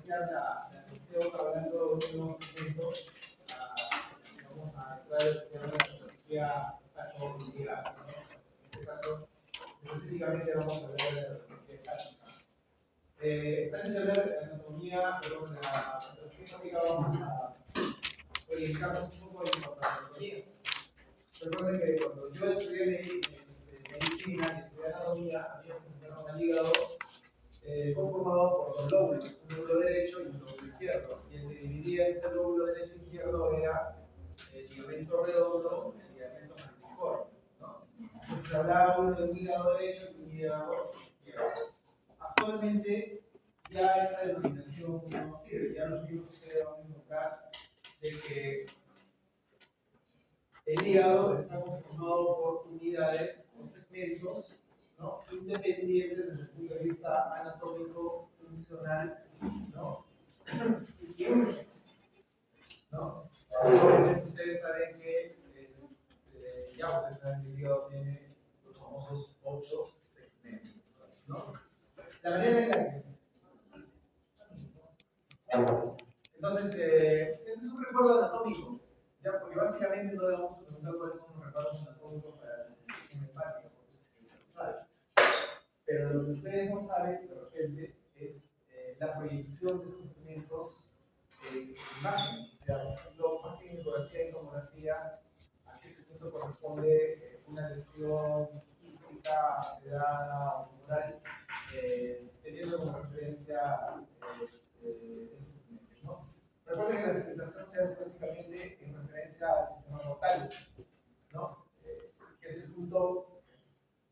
iniciar la sesión hablando de un nuevo segmento. Vamos a entrar en la tecnología cognitiva, ¿no? En este caso, específicamente vamos a hablar de la tecnología estática. Antes de hablar de anatomía, perdón, de la tecnología estática, vamos a orientarnos un poco en cuanto a la anatomía. Recuerden que cuando yo estudié medicina y estudié anatomía, había que presentar un hígado conformado por dos lóbulos, un lóbulo derecho y un lóbulo izquierdo. Y el que dividía este lóbulo derecho e izquierdo era el ligamento redondo y el ligamento maniciforme, ¿no? Entonces hablaba uno de un hígado derecho y un hígado izquierdo. Actualmente ya esa denominación no sirve, ya los libros ustedes van a encontrar de que el hígado está conformado por unidades o segmentos, ¿no? Independientes desde el punto de vista anatómico, funcional, ¿no? Y químico, ¿no? Obviamente ustedes saben que ya ustedes saben que el hígado tiene los famosos 8 segmentos, ¿no? La manera en la que entonces, este es un recuerdo anatómico, ¿ya? Porque básicamente no le vamos a preguntar cuáles son los recuerdos anatómicos para la detección hepática, porque eso ustedes lo saben. Pero lo que ustedes no saben, de repente, es la proyección de estos segmentos en imágenes. O sea, por ejemplo, más que en ecografía y tomografía, a qué segmento corresponde una lesión quística, sedada o tumoral, teniendo como referencia estos segmentos, ¿no? Recuerden que la segmentación se hace básicamente en referencia al sistema portal, ¿no? Que es el punto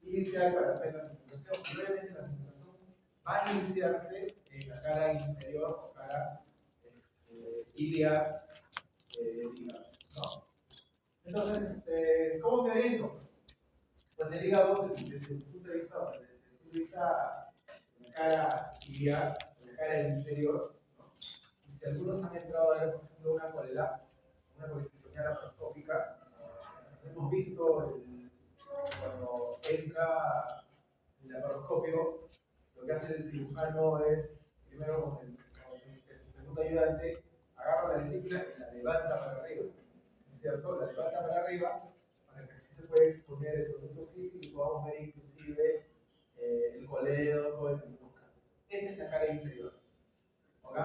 inicial para hacer la segmentación. Obviamente la segmentación va a iniciarse en la cara inferior o cara iliac, digamos, ¿no? Entonces, ¿cómo me oriento? Pues el hígado, desde el punto de vista de la cara iliac, de la cara inferior, ¿no? Y si algunos han entrado a ver, por ejemplo, una colestectomía laparoscópica, hemos visto cuando entra el laparoscopio, lo que hace el cirujano es, primero con el segundo ayudante, agarra la vesícula y la levanta para arriba, ¿cierto? La levanta para arriba para que así se pueda exponer el producto cístico y podamos ver inclusive el colédoco en algunos casos. Esa es la cara inferior, ¿ok?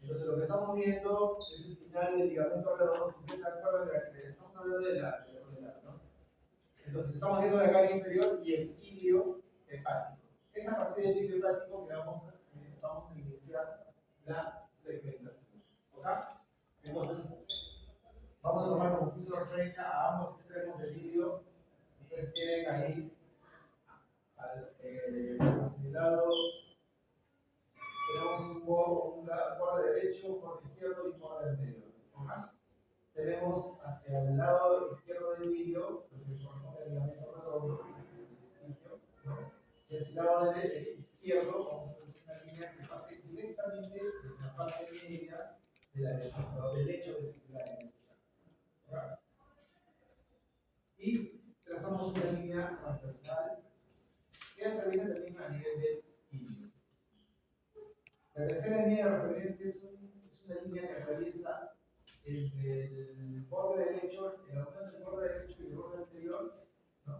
Entonces lo que estamos viendo es el final del ligamento redondo. Si ustedes se acuerdan, estamos hablando de la coronal, ¿no? Entonces estamos viendo la cara inferior y el ilio hepático. Es a partir del ilio hepático que vamos a iniciar la segmentación, ¿ok? Entonces vamos a tomar como punto de referencia a ambos extremos del ilio. Ustedes tienen ahí hacia el lado, tenemos un borde derecho, un borde izquierdo y un borde anterior. Tenemos hacia el lado izquierdo del ilio, lo que corresponde al ligamento redondo, el isquio, ¿no? Y hacia el lado izquierdo vamos a hacer una línea que pase directamente en la parte media de la vesícula, del lecho vesicular en este caso, ¿no? Y trazamos una línea transversal que atraviesa también a nivel del ilio. La tercera línea de referencia es una línea que atraviesa entre el borde derecho, en la unión del borde derecho y el borde anterior, ¿no?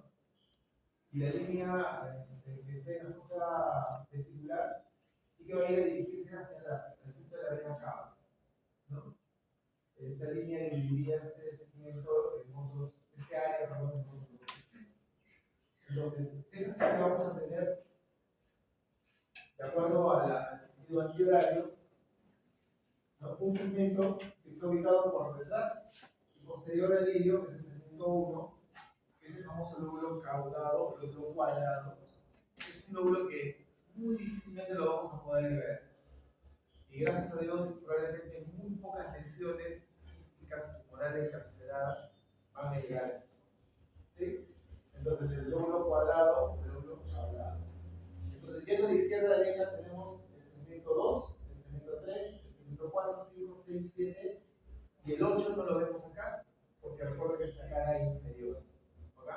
Y la línea que esté en la fosa vesicular y que va a ir a dirigirse hacia el punto de la vena cava, ¿no? Esta línea dividiría este segmento en otros, este área, perdón, en otros dos segmentos. Entonces, eso sí que vamos a tener, de acuerdo al sentido antihorario, ¿no? Un segmento que está ubicado por detrás y posterior al ilio, que es el segmento 1, que es el famoso lóbulo caudado, lóbulo cuadrado. Es un lóbulo que muy difícilmente lo vamos a poder ver. Y gracias a Dios, probablemente muy pocas lesiones quísticas tumorales capsuladas van a llegar a esa zona. ¿Sí? Entonces, el lóbulo cuadrado, el lóbulo caudado. Entonces, yendo de izquierda a derecha, tenemos el segmento 2, el segmento 3, el segmento 4, 5, 6, 7, y el 8 no lo vemos acá, porque recuerden que es la cara inferior. ¿Ok?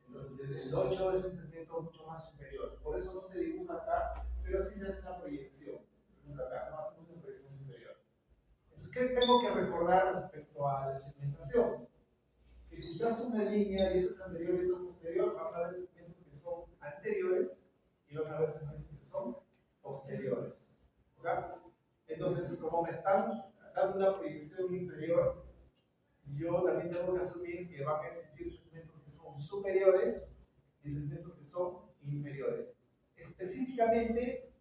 Entonces, el 8 es un segmento mucho más superior. Por eso no se dibuja acá, pero sí se hace una proyección. Acá, no hacemos una proyección ¿qué tengo que recordar respecto a la segmentación? Que si trazo una línea y esto es anterior y esto es posterior, van a haber segmentos que son anteriores y van a haber segmentos que son posteriores. ¿Ok? Entonces, como me están dando una proyección inferior, yo también tengo que asumir que van a existir segmentos que son superiores y segmentos que son inferiores. Específicamente,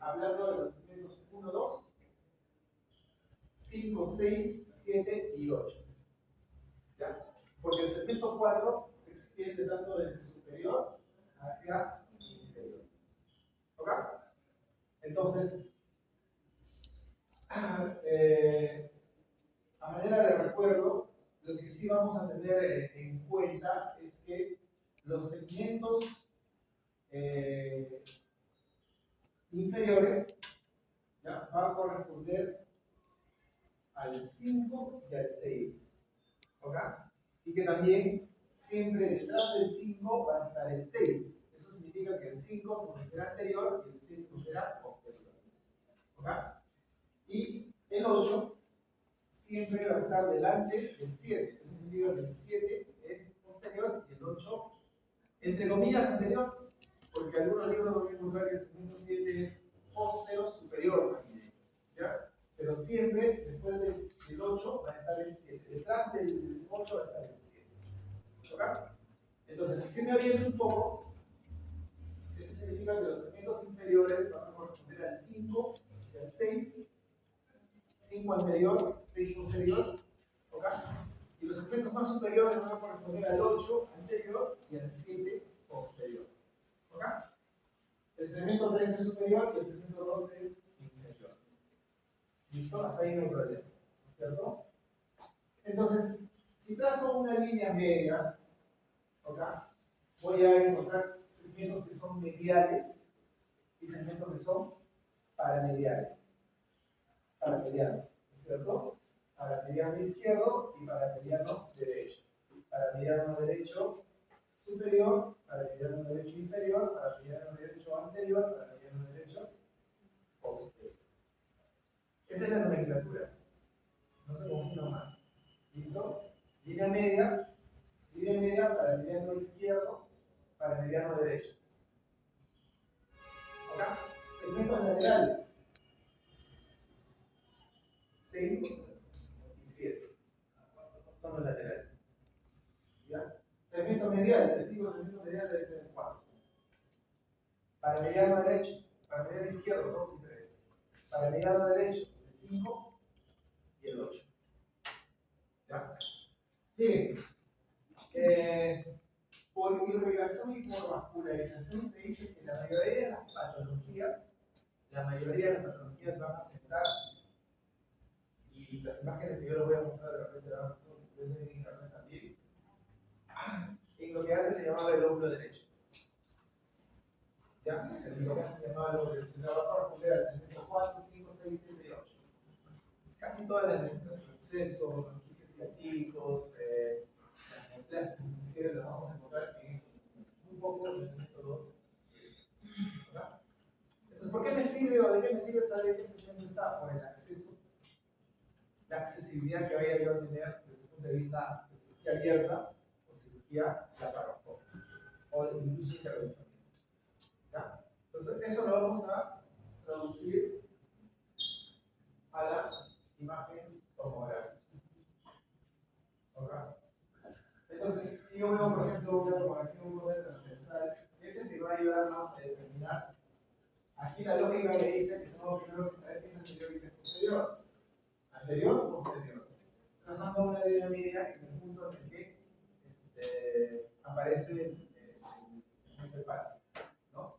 hablando de los segmentos 1, 2, 5, 6, 7 y 8. ¿Ya? Porque el segmento 4 se extiende tanto desde superior hacia inferior. ¿Ok? Entonces, a manera de recuerdo, lo que sí vamos a tener en cuenta es que los segmentos inferiores, ¿ya?, van a corresponder al 5 y al 6. ¿Ok? Y que también siempre detrás del 5 va a estar el 6. Eso significa que el 5 se considera anterior y el 6 se considera posterior. ¿Ok? Y el 8 siempre va a estar delante del 7. Eso significa que el 7 es posterior y el 8, entre comillas, anterior, porque algunos libros van a encontrar que el segmento 7 es posterior superior también. ¿Ya? Pero siempre después del 8 va a estar el 7. Detrás del 8 va a estar el 7. ¿Ok? Entonces, si me oriento un poco, eso significa que los segmentos inferiores van a corresponder al 5 y al 6. 5 anterior, 6 posterior, ¿ok? Y los segmentos más superiores van a corresponder al 8 anterior y al 7 posterior, ¿ok? El segmento 3 es superior y el segmento 2 es inferior. ¿Listo? Hasta ahí no hay problema, ¿no es cierto? Entonces, si trazo una línea media, ¿ok?, voy a encontrar segmentos que son mediales y segmentos que son paramediales. Paramedianos, ¿no es cierto? Para mediano izquierdo y para mediano derecho. Para mediano derecho superior, para mediano derecho inferior, para mediano derecho anterior, para mediano derecho posterior. Esa es la nomenclatura. No se confunda más. ¿Listo? Línea media para mediano izquierdo, para mediano derecho. ¿Ok? Segmentos laterales. 6 y 7. Son los laterales. ¿Ya? Segmento medial, el tipo de segmento medial debe ser el 4. Para mediano derecho, para mediano izquierdo, 2 y 3. Para mediano derecho, el 5 y el 8. ¿Ya? Bien. Por irrigación y por vascularización se dice que la mayoría de las patologías van a sentar, y las imágenes que yo les voy a mostrar de repente van a ser, ustedes ven en internet también, en lo que antes se llamaba el lóbulo derecho. ¿Ya? Lo que antes se llamaba el lóbulo derecho. Se va a corresponder al segmento 4, 5, 6, 7 y 8. Casi todas las sucesos, los quistes ciáticos, las neoplasias iniciales las vamos a encontrar en esos segmentos. Un poco en el segmento 2. ¿Verdad? Entonces, ¿por qué me sirve o de qué me sirve saber que ese segmento está? Por el acceso, la accesibilidad que vaya yo a tener desde el punto de vista de cirugía abierta o cirugía laparoscópica o incluso intervencionista. ¿Ya? Entonces, eso lo vamos a traducir a la imagen tomográfica. ¿Ok? Entonces, si yo veo, por ejemplo, una tomografía, un borde transversal, es el que va a ayudar más a determinar. Aquí la lógica me dice que tengo primero que saber qué es anterior y qué es posterior. Anterior o posterior. Trazando una línea media en el punto en el que aparece el segmento hepático, ¿no?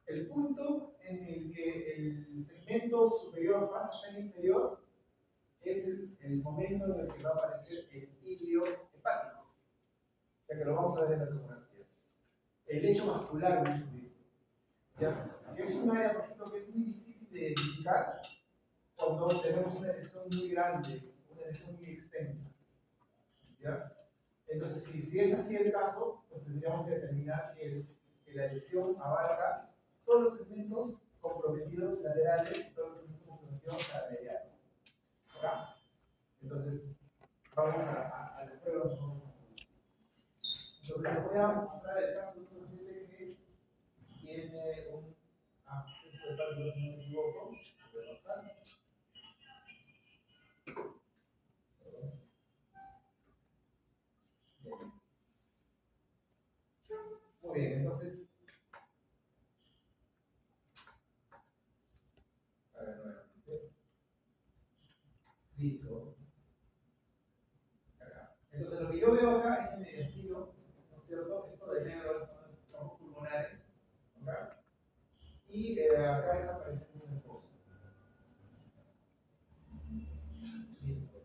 El punto en el que el segmento superior pasa a ser inferior es el momento en el que va a aparecer el hilio hepático, ya que lo vamos a ver en la tomografía. El lecho vascular, mucho dice. ¿Ya? Es un área, por ejemplo, que es muy difícil de identificar cuando tenemos una lesión muy grande, una lesión muy extensa. ¿Ya? Entonces, si es así el caso, pues tendríamos que determinar que la lesión abarca todos los segmentos comprometidos laterales y todos los segmentos comprometidos paramediales. Entonces, vamos a la prueba. Entonces, les voy a mostrar el caso de un paciente que tiene un absceso de pálpebra, si no me equivoco. Muy bien, entonces, a ver, nuevamente. Listo. Acá. Entonces, lo que yo veo acá es el mediastino, ¿no es cierto? Esto de negro son los tromos pulmonares. ¿Okay? Y acá está apareciendo un esbozo. Listo.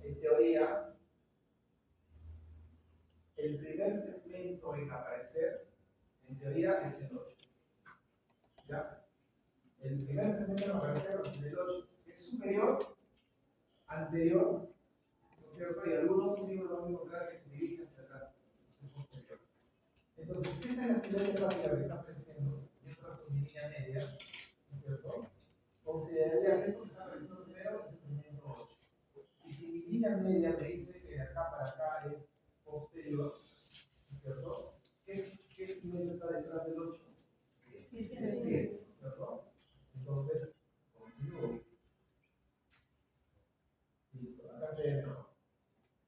En teoría, el primer segmento en aparecer, en teoría, es el 8. ¿Ya? El primer segmento en aparecer es el 8. Es superior, anterior, ¿no es cierto? Y algunos siempre van a encontrar que se dirige hacia atrás, es posterior. Entonces, si esta es la silueta rápida que está apareciendo, y esta es su línea media, ¿no es cierto? Consideraría que esto que está apareciendo primero es el segmento 8. Y si mi línea media me dice que de acá para acá es posterior, ¿no es cierto? ¿Qué segmento está detrás del 8? El 7, ¿cierto? Entonces, continúo. Listo, acá se ve mejor.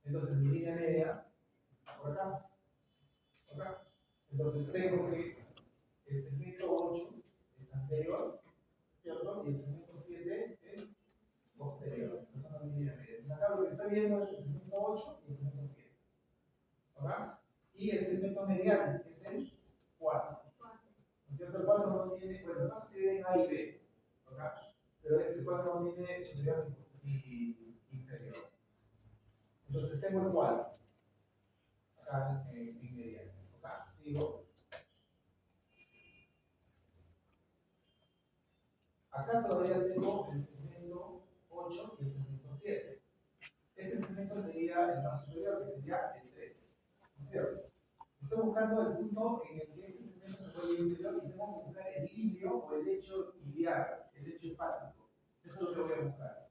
Entonces, mi línea media está por acá. Acá. Entonces, tengo que el segmento 8 es anterior, ¿cierto? Y el segmento 7 es posterior. Esa es mi línea media. Entonces, acá lo que estoy viendo es el segmento 8 y el segmento 7. ¿Verdad? Y el segmento medial es el 4. ¿No es cierto? El 4 no tiene, bueno, no se divide en A y B, ¿verdad? Pero el 4 no tiene superior y inferior. Entonces tengo el 4 acá en medial. ¿Verdad? Sigo. Acá todavía tengo el segmento 8 y el segmento 7. Este segmento sería el más superior, que sería el 3. ¿No es cierto? Estoy buscando el punto en el que este segmento se vuelve inferior y tengo que buscar el ilio o el lecho iliar, el lecho hepático. Eso es lo que voy a buscar.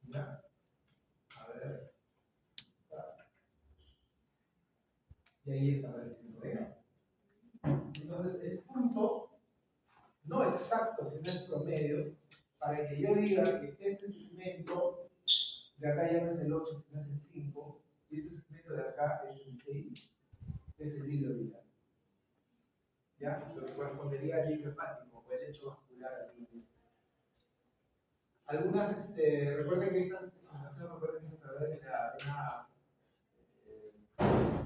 ¿Ya? A ver. Y ahí está apareciendo. ¿Ven? Entonces, el punto, no exacto, sino el promedio, para que yo diga que este segmento de acá ya no es el 8, sino es el 5, y este segmento de acá es el 6, es el ilio iliar. ¿Ya? Lo que correspondería al ilio hepático o el lecho vascular aquí. Algunas, recuerden que esta presentación, recuerden que se trata de una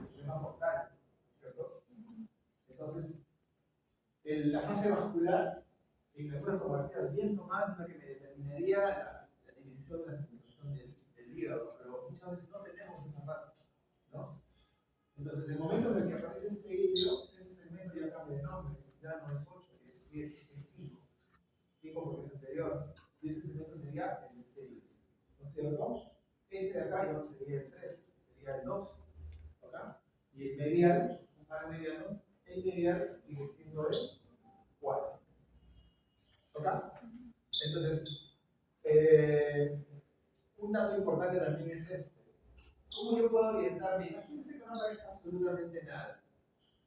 sistema portal, ¿cierto? Entonces, la fase vascular, en algunas tomografías bien tomadas, es la que me determinaría la división de la circulación del hígado, pero muchas veces no tenemos esa fase, ¿no? Entonces, el momento en el que aparece este hígado, ese segmento ya cambia de nombre, ya no es 8, es 7, es 5. 5 porque es anterior, y este segmento sería el 6, ¿no es cierto? Este de acá ya no sería el 3, sería el 2, ¿ok? Y el medial, un par de medianos, el medial sigue siendo el 4, ¿ok? Entonces, un dato importante también es este. ¿Cómo yo puedo orientarme? Imagínense que no aparezca absolutamente nada,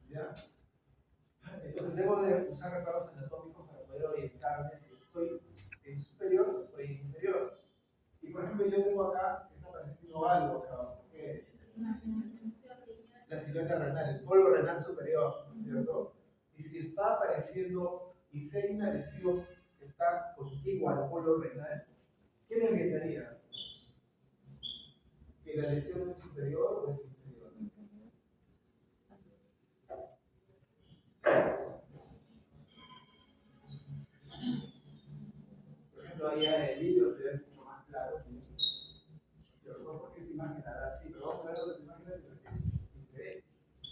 ¿ya? Entonces debo de usar reparos anatómicos para poder orientarme si estoy en superior o estoy en inferior. Y por ejemplo, yo tengo acá, está apareciendo algo acá abajo, que es la silueta renal, el polo renal superior, ¿no es cierto? Y si está apareciendo y si hay una lesión que está contigua al polo renal, ¿qué me orientaría? ¿Que la lesión es superior o es inferior? Por ejemplo, ahí en el vídeo se ve mucho más claro. Porque esta imagen hará así, pero vamos a ver otras imágenes y se ve.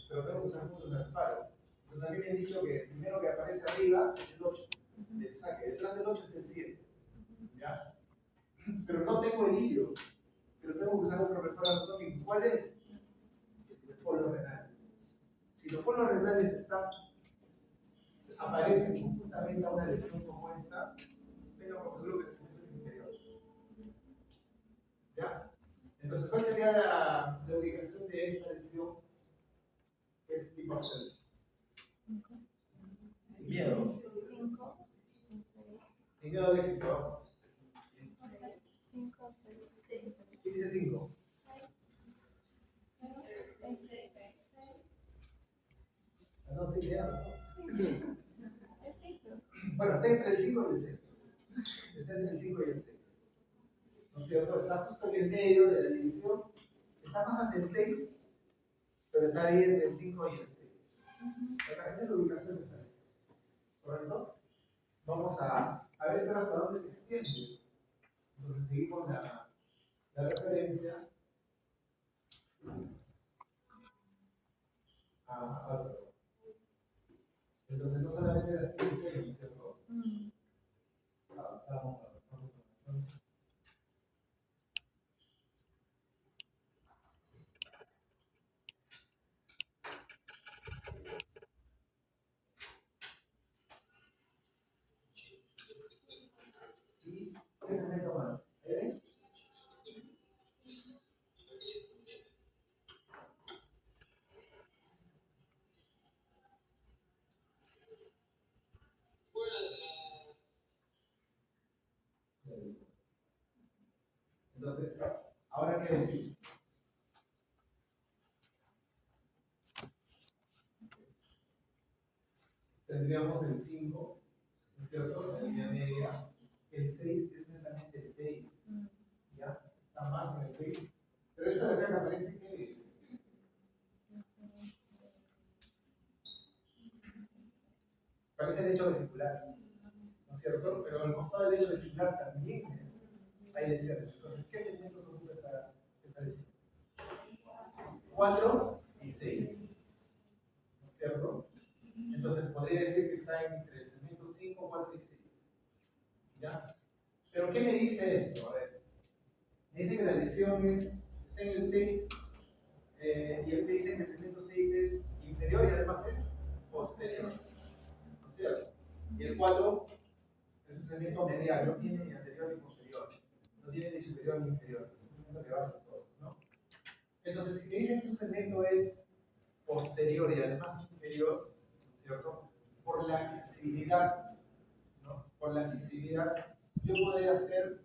Pero tengo que usar mucho el reparo. Entonces a mí me han dicho que el primero que aparece arriba es el 8, el saque. Detrás del 8 es el 7. ¿Ya? Pero no tengo el hilo. Pero tengo que usar otro reparo anatómico. ¿Cuál es? Los polos renales. Si los polos renales aparecen conjuntamente a una lesión como esta, tengo por seguro que el segmento es inferior. ¿Ya? Entonces, ¿cuál sería la ubicación de esta lesión? Es tipo acceso. Sin miedo. Sin miedo al éxito. ¿Qué dice 5? No sé qué razón. Bueno, está entre el 5 y el 6. Está entre el 5 y el 6. ¿No es cierto? Está justo en el medio de la división. Está más hacia el 6, pero está ahí entre el 5 y el 6. Esa es la ubicación de esta lesión. ¿Correcto? Vamos a ver hasta dónde se extiende. Entonces seguimos la referencia a otro. Entonces no solamente era 5 y 6, ¿no es cierto? Avanzamos. ¿Y qué segmento más? ¿Ese? Entonces, ¿ahora qué decir? Tendríamos el 5, ¿no es cierto? La línea media. El 6 es netamente el 6. ¿Ya? Está más en el 6. Pero esto de acá que aparece, ¿qué es? Parece el hecho vesicular, ¿no es cierto? Pero al costado del hecho vesicular también hay lesiones. Entonces, ¿qué segmentos ocupa esa lesión? 4 y 6, ¿no es cierto? Entonces, podría decir que está entre el segmento 5, 4 y 6. ¿Ya? Pero, ¿qué me dice esto? A ver, me dice que la lesión está en el 6, y él me dice que el segmento 6 es inferior y además es posterior, ¿no es cierto? Y el 4 es un segmento medial, no tiene ni anterior ni posterior, no tiene ni superior ni inferior, es un segmento que va hacia todos, ¿no? Entonces, si me dicen que un segmento es posterior y además inferior, ¿no es cierto? Por la accesibilidad, ¿no? Por la accesibilidad, yo podría hacer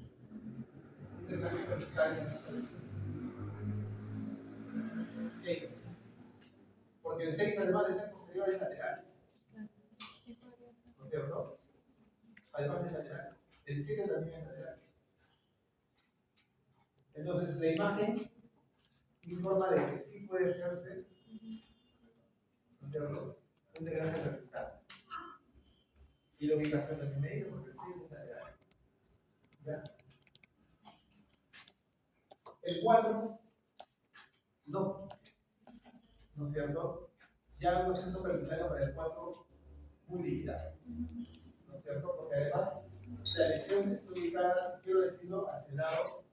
un drenaje vertical en esta lesión. ¿Qué es? Porque el 6, además de ser posterior, es lateral, ¿no es cierto? Además es lateral. El 7 también es lateral. Entonces, la imagen informa de que sí puede hacerse, ¿no es cierto?, un drenaje vertical. Y la ubicación también me dice, porque el 6 es lateral. ¿Ya? El 4, no, ¿no es cierto? Ya hay un acceso vertical para el 4 muy limitado, ¿no es cierto? Porque además la lesión está ubicada, si quiero decirlo, hacia el lado,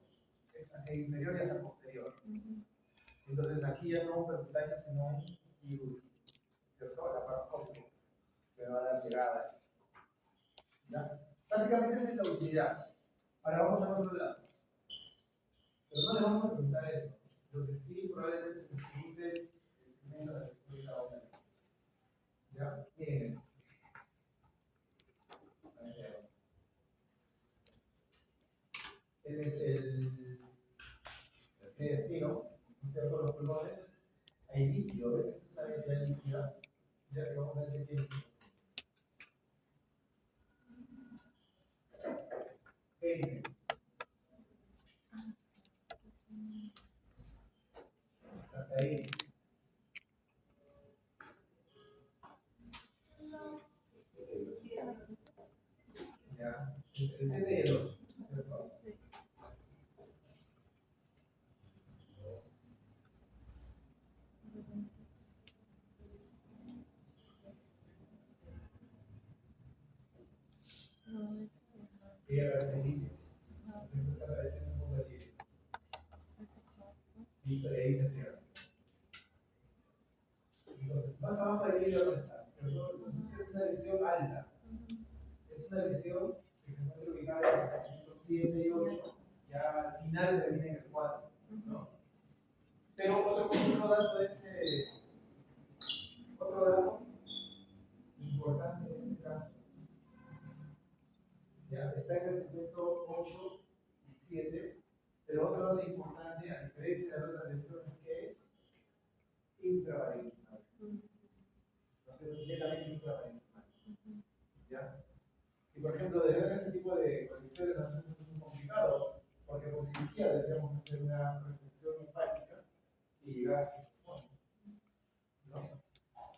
es hacia el inferior y hacia el posterior. Entonces aquí ya no un percutaño, sino un quirúrgico, ¿cierto? La paroscópico, que me va a dar llegadas. ¿Ya? Básicamente esa es la utilidad. Ahora vamos al otro lado. Pero no le vamos a preguntar eso. Lo que sí probablemente se pregunte es el segmento de la que estoy ahora. ¿Ya? Miren esto. Este es el intestino, ¿no es cierto? Los pulmones. Hay líquido, ¿ves? Es una densidad líquida. Ya que vamos a ver qué tiene. ¿Qué dice? Hasta ahí. Ya. El 7 y el 8, ¿cierto? Y ahora es líquido. Entonces está apareciendo un poco de líquido. Listo, y ahí se pierde. Entonces, más abajo del líquido no está. Entonces, es una lesión alta. Es una lesión que se encuentra ubicada en los segmentos 7 y 8, ya al final termina en el 4. ¿no? Pero otro dato otro dato importante en este caso, ya está en el segmento 8 y 7, pero otro dato importante, a diferencia de otras lesiones, que es intravarinal. Entonces, netamente intravarinal. ¿Ya? Y por ejemplo, de ver este tipo de condiciones a veces es muy complicado, porque por cirugía tendríamos que hacer una restricción hepática y llegar a esa zona, ¿no?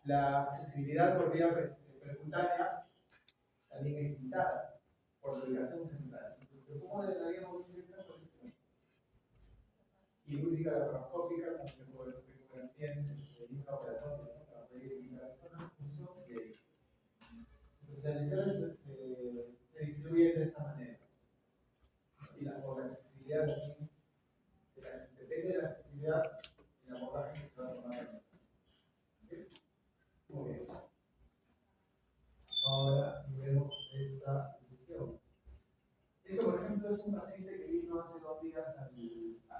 La accesibilidad por vía percutánea también es limitada por la ubicación central. Entonces, ¿cómo deberíamos ir esta conexión? Y única laparoscópica, como se puede ver bien en el laboratorio, ¿no? Para poder indicar la zona, función y ahí. Entonces, las lesiones se distribuyen de esta manera. Y por la accesibilidad también, depende de la accesibilidad y el abordaje que se va a tomar. ¿Okay? Muy bien. Ahora vemos esta lesión. Esto, por ejemplo, es un paciente que vino hace 2 días,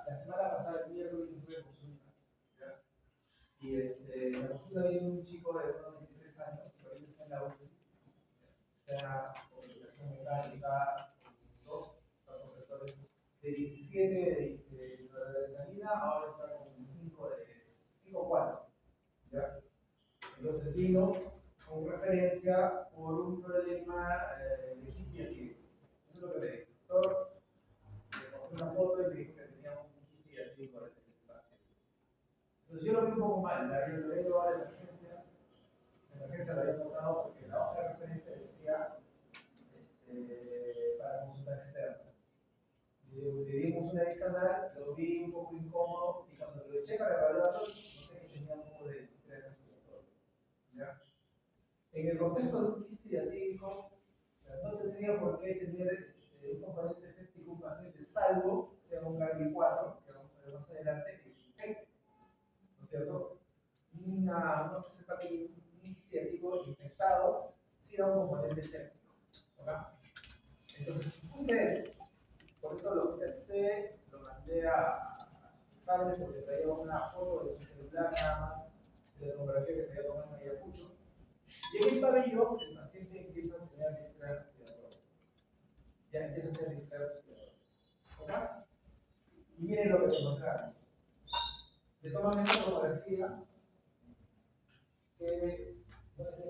la semana pasada, el miércoles, y tuve consulta. ¿Ya? Y la consulta viene un chico de unos 23 años, que ahorita está en la UCI. Está con complicación mecánica, con 2 profesores de 17 de adrenalina, ahora está con 5-4. ¿Ya? Entonces vino con referencia por un problema de quiste activo. Eso es lo que me dijo. El doctor me mostró una foto y me dijo que tenía un quiste activo por el paciente. Entonces yo lo vi un poco mal, lo había llevado a la emergencia. La emergencia lo había notado porque la hoja de referencia decía para consulta externa. Le dimos una examen, lo vi un poco incómodo y cuando lo eché para evaluarlo, noté que tenía un poco de estrés respiratorio. ¿Ya? En el contexto de un quiste diatídico, no tendría por qué tener un componente séptico un paciente, salvo sea un Garbi 4, que vamos a ver más adelante, que se infecte, ¿no es cierto? No sé si está un quiste diatídico infectado, sí da un componente séptico. ¿Okay? Entonces, puse eso. Por eso lo pensé, lo mandé a sus exámenes, porque traía una foto de su celular nada más, de la tomografía que se había tomado en Ayacucho. Y en el pabellón, el paciente empieza a tener distrés respiratorio. Ya empieza a hacer distrés respiratorio. ¿Ok? Y miren lo que le encontraron. Le toman esta tomografía que. ¿Qué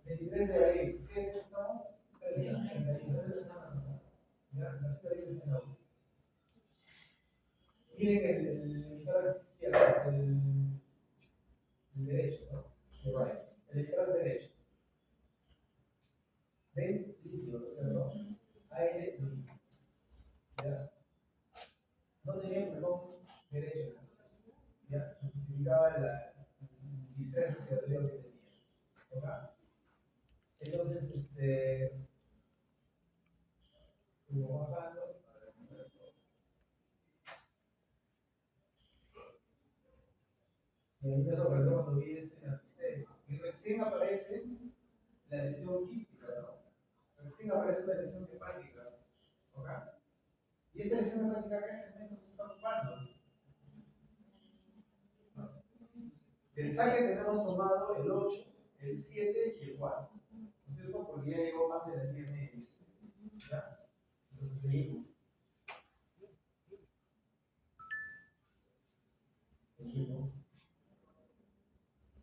23 de abril. ¿Qué estamos? 23 de la semana pasada. Ya, la cita de en la UCI. Miren el tórax izquierdo, el derecho, ¿no? El tórax derecho. ¿Ven? Líquido, ¿cierto? Aire líquido. ¿Ya? No tenía pulmón derecho. ¿Ya? Se justificaba el distrés respiratorio que tenía. ¿Ok? Entonces, fuimos bajando. Y a mí me sorprendió cuando vi me asusté. Y recién aparece la lesión quística, ¿no? Recién aparece una lesión hepática. ¿Ok? Y esta lesión hepática, ¿qué segmento se está ocupando? ¿No? Del saque tenemos tomado el 8, el 7 y el 4. ¿No es cierto? Porque ya llegó más de la línea media. ¿Ya? Entonces seguimos. Seguimos.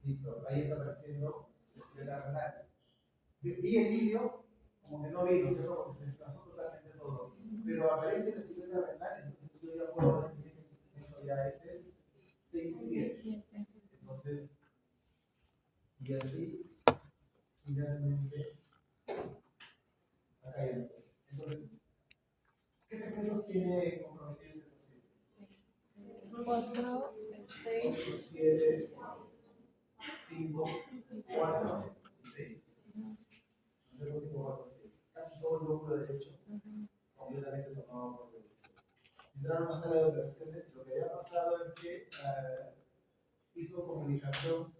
Listo. Ahí está apareciendo la ciudad renal. Vi el vídeo como que no vi, ¿no es cierto? Porque se desplazó totalmente todo. Pero aparece la ciudad renal, entonces yo ya puedo definir que este segmento ya es el 6-7. Entonces, y así, finalmente, acá ya está. Entonces, ¿qué segmentos tiene comprometido este paciente? 4, 6, 7, 5, 4 y 6. No sé 5, 4, 6. Casi todo el lóbulo derecho completamente tomado por el. Entraron a una sala de operaciones y lo que había pasado es que hizo comunicación,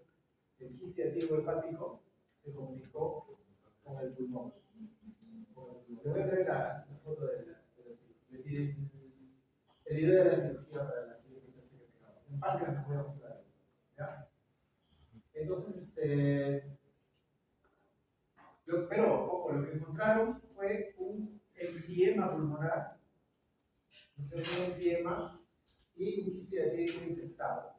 el quiste activo hepático se comunicó con el pulmón. Le voy a traer la foto de la Pero, ojo, lo que encontraron fue un empiema pulmonar, un empiema y un quiste diatético infectado.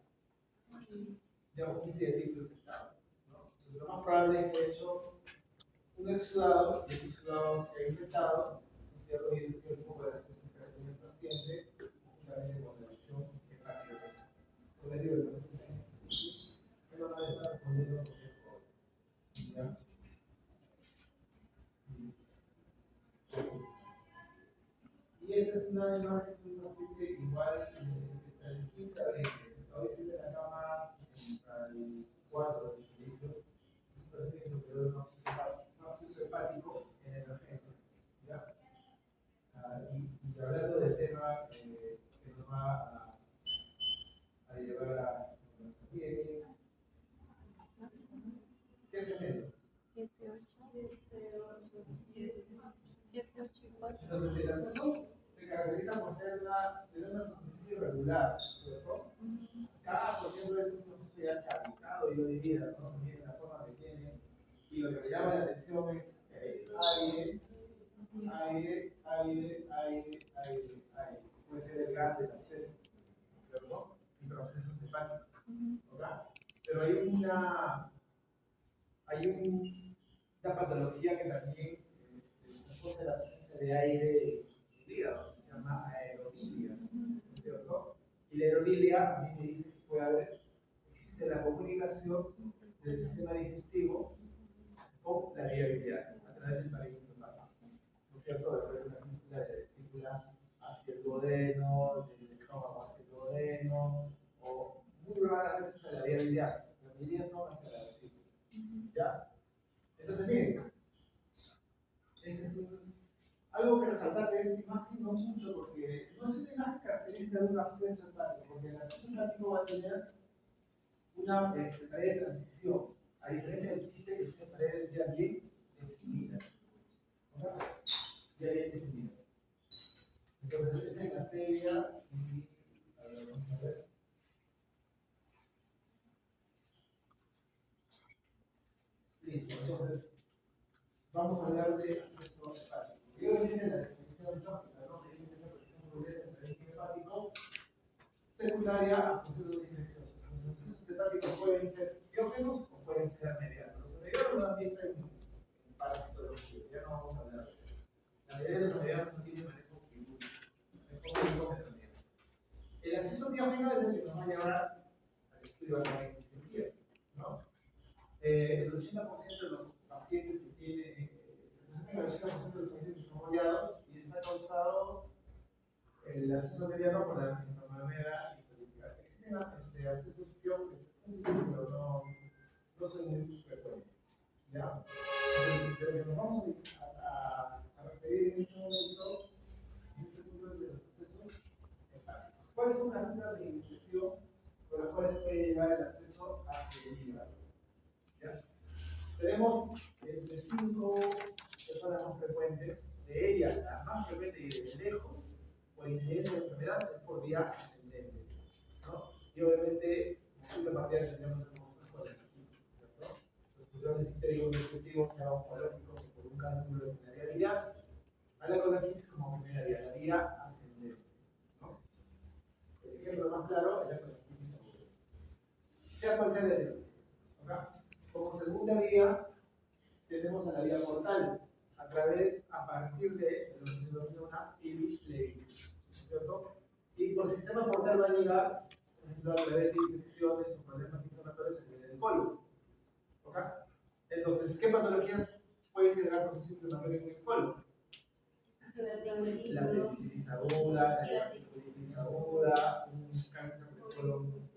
Ya, un quiste diatético infectado. ¿No? Entonces, lo más probable es que haya hecho un exudado, y ese exudado se ha infectado, ¿cierto? Y ese cierto puede hacerse en el paciente, juntamente con la lesión hepática. Con el libro de pero no está respondiendo por ¿ya? Y esta es una imagen de un paciente igual está el 15 de abril. Hoy está en la cama 64 del servicio. Es un paciente que se operó de un absceso hepático en emergencia. ¿Ya? Y hablando del tema que nos va a llevar a nuestra piel, ¿qué es el medio? 7, 8 y 4. Entonces, el absceso se caracteriza por ser tener una superficie irregular, ¿cierto? Acá, por ejemplo, esto es una sociedad capitado, yo diría, ¿no? Miren la forma que tiene. Y lo que me llama la atención es aire, aire, aire, aire, aire, aire. Puede ser el gas del absceso, ¿cierto? Microabscesos hepáticos, ¿verdad? Pero una patología que también se asocia a la presencia de aire en el hígado, se llama aerodilia, ¿no es cierto? Y la aerodilia a mí me dice que puede haber, existe la comunicación del sistema digestivo con la viabilidad a través del parénquima hepático, ¿no es cierto? De repente una fístula de vesícula hacia el duodeno, del estómago hacia el duodeno, o muy raras veces a la viabilidad. La mayoría son hacia la vesícula, ¿ya? Entonces, miren, este es algo que resaltar de esta imagen, no mucho, porque no es una imagen característica de un absceso hepático, porque el absceso hepático va a tener una pared de transición, a diferencia del quiste que tiene paredes ya bien definidas. ¿Okay? Ya bien definidas. Entonces, esta es la previa y. A ver, vamos a ver. Listo, entonces, vamos a hablar de absceso hepático. Y hoy viene la definición lógica, ¿no? Que dice que es la presión completa entre el hepático secundaria a procesos infecciosos. Los procesos hepáticos pueden ser biógenos o pueden ser medianos. Los medianos lo han visto en parasitología, ya no vamos a hablar de eso. La mayoría de los medianos no tienen manejo quirúrgico, manejo de terminación. El acceso biógeno es el que nos va a llevar al estudio de la histología, ¿no? El 80% de los pacientes que tienen, se presentan el 80% de los pacientes desarrollados y está causado el acceso mediano por la enfermedad histológica. Existen accesos biógenos, pero no son muy frecuentes. ¿Ya? Entonces, de lo que nos vamos a referir en este momento, en este punto de los accesos hepáticos. ¿Cuáles son las rutas de infección por las cuales puede llegar el acceso hacia el hígado? ¿Ya? Tenemos entre 5 personas más frecuentes, de ellas la más frecuente y de lejos, por incidencia de enfermedad, es por vía ascendente, ¿no? Y obviamente, en la partida tendríamos que hacer con el ¿cierto? Los ciudadanos históricos objetivos sean oncológicos o por un cálculo de la viabilidad, a la coloquitis como primera vía, la vía ascendente, ¿no? El ejemplo más claro es la coloquitis aguda. Sea cual sea la vía, ¿ok? Como segunda vía, tenemos a la vía portal, a partir de lo que se denomina una ibis levis, ¿cierto? Y por sistema portal va a llegar, por ejemplo, a través de infecciones o problemas inflamatorios en el colon. ¿Ok? Entonces, ¿qué patologías pueden generar proceso inflamatorio en el colon? La peritonitis aguda, la hepatitis aguda, un cáncer de colon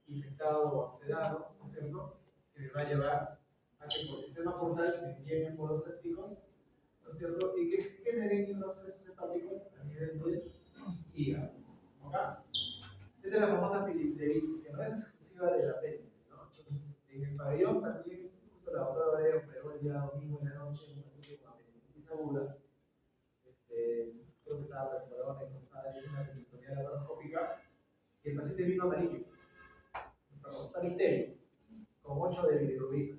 infectado o obsedado, ¿no es cierto? Que me va a llevar a que por sistema portal se envíen poros sépticos, ¿no es cierto? Y que generen procesos hepáticos a nivel del hígado. ¿Ok? Esa es la famosa pilipteritis, que no es exclusiva del apéndice, ¿no? Entonces, en el pabellón también, justo la doctora Valeria operó el día domingo en la noche un paciente con apendicitis aguda. Creo que estaba preparado en cruzada, hizo una peritonitis laparoscópica, y el paciente vino amarillo, perdón, panicterio, con 8 de bilirrubina.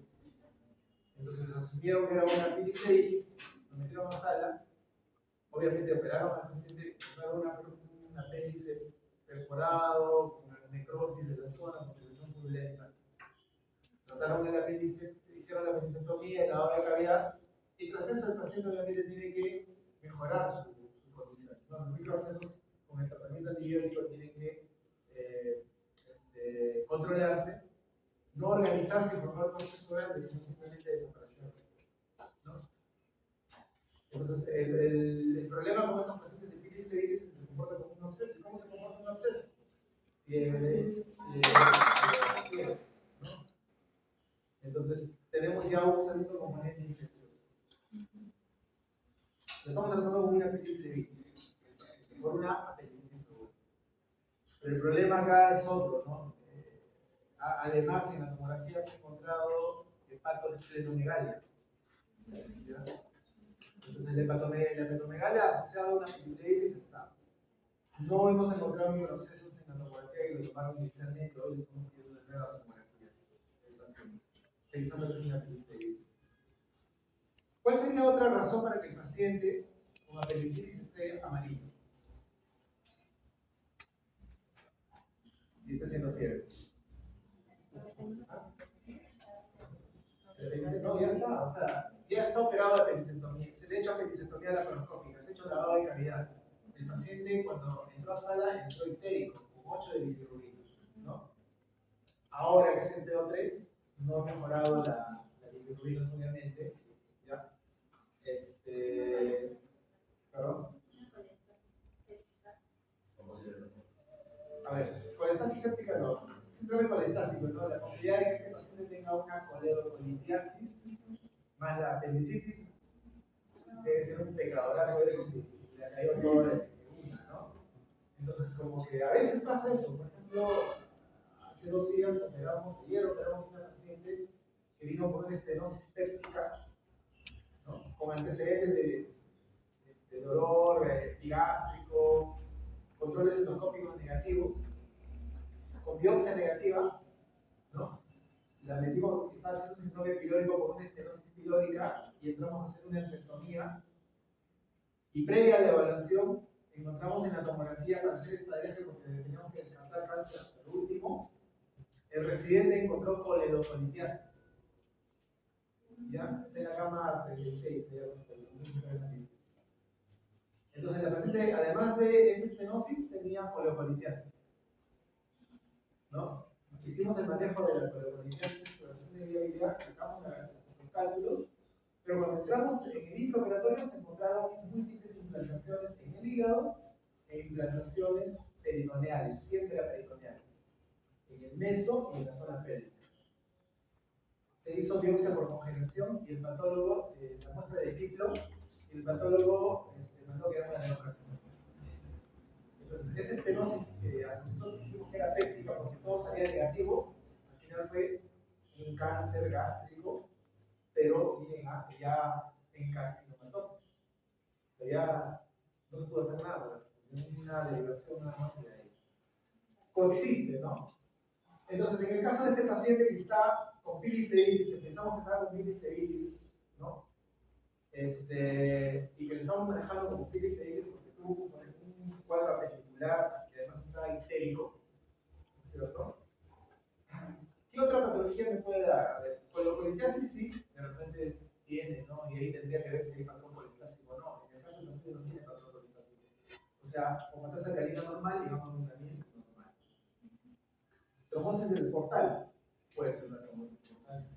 Entonces, asumieron que era una apendicitis, lo metieron a sala, obviamente operaron al paciente, encontraron un apéndice perforado, con necrosis de la zona, con secreción purulenta. Trataron el apéndice, hicieron la apendicectomía, el lavado de cavidad, y tras eso el paciente obviamente tiene que mejorar su condición. ¿No? Los microabscesos con el tratamiento antibiótico tienen que controlarse, no organizarse y formar proceso grande, sino simplemente desaparecer. ¿No? Entonces, el problema con estos pacientes de pili es que se comporta como un absceso. ¿Cómo se comporta un absceso? ¿No? Entonces, tenemos ya un segundo componente infeccioso. Lo estamos tratando como una apendicitis, por una apendicitis aguda. Pero el problema acá es otro, ¿no? Además, en la tomografía se ha encontrado hepatoesplenomegalia. Entonces, la hepatomegalia asociada a una apendicitis está. No hemos encontrado microabscesos en la tomografía que lo tomaron inicialmente. Hoy les estamos pidiendo una nueva tomografía del paciente, pensando que es una apendicitis. ¿Cuál sería otra razón para que el paciente con apendicitis esté amarillo? Y esté haciendo fiebre. No, ya está, o sea, ya está operado de apendicectomía. Se le ha hecho apendicectomía laparoscópica, se ha hecho lavado de cavidad. El paciente, cuando entró a sala, entró histérico, con 8 de bilirrubinos, ¿no? Ahora que es el PO3, no ha mejorado la bilirrubinas, obviamente. ¿Ya? Perdón. A ver, colestasis séptica no. Simplemente colestásico, ¿no? La posibilidad de que este paciente tenga una coledocolitiasis más la apendicitis debe ser un pecadorazo de eso si le ha caído todo de una, ¿no? Entonces, como que a veces pasa eso. Por ejemplo, hace 2 días ayer operamos una paciente que vino por una estenosis péptica, ¿no? Con antecedentes de dolor epigástrico, controles endoscópicos negativos, con biopsia negativa, ¿no? La metimos porque estaba haciendo un síndrome pilórico con una estenosis pilórica y entramos a hacer una endotomía. Y previa a la evaluación, encontramos en la tomografía para hacer esta viaje porque teníamos que descartar cáncer hasta el último. El residente encontró coledocolitiasis. ¿Ya? De la cama 36, entonces la paciente, además de esa estenosis, tenía coledocolitiasis, ¿no? Hicimos el manejo de la coledocolitiasis, exploración de viabilidad, sacamos los cálculos, pero cuando entramos en el intraoperatorio se encontraron múltiples implantaciones en el hígado e implantaciones peritoneales, siempre la peritoneal, en el meso y en la zona pélvica. Se hizo biopsia por congelación y el patólogo, la muestra de Kiplo, y el patólogo mandó que era una neoplasia. Entonces, esa estenosis que a nosotros dijimos que era péptica porque todo salía negativo, al final fue un cáncer gástrico, pero ya en carcinomatosis. Pero ya no se pudo hacer nada, una derivación nada más de ahí. Coexiste, ¿no? Entonces, en el caso de este paciente que está con filiflebitis, que pensamos que estaba con filiflebitis, ¿no? Y que le estamos manejando como filiflebitis porque tuvo un cuadro appendicular y además estaba histérico, ¿cierto? ¿Qué otra patología me puede dar? A ver, coledocolitiasis sí, de repente tiene, ¿no? Y ahí tendría que ver si hay patrón colestásico o no. En el caso del paciente no tiene patrón colestásico. O sea, como tasa alcalina normal, digamos un tratamiento normal. Trombosis del portal, puede ser una trombosis portal.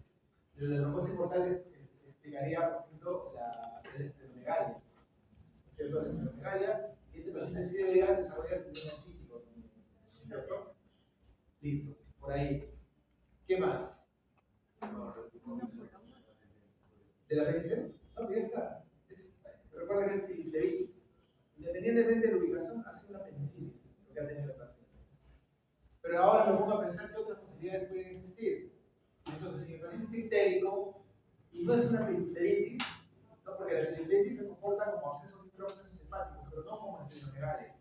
Pero la trombosis portal explicaría, por ejemplo, la esplenomegalia, ¿cierto? La esplenomegalia, y este paciente sí debería desarrollar síndrome cíclico, ¿cierto? Listo, por ahí. ¿Qué más? ¿De la apéndice? No, ya está. Recuerda que es filiflebitis. Independientemente de la ubicación, hace una apendicitis, lo que ha tenido el paciente. Pero ahora me pongo a pensar qué otras posibilidades pueden existir. Entonces, si el paciente está histérico y no es una filiflebitis, ¿no? Porque la filiflebitis se comporta como abscesos microabscesos hepáticos, pero no como esplenomegalia.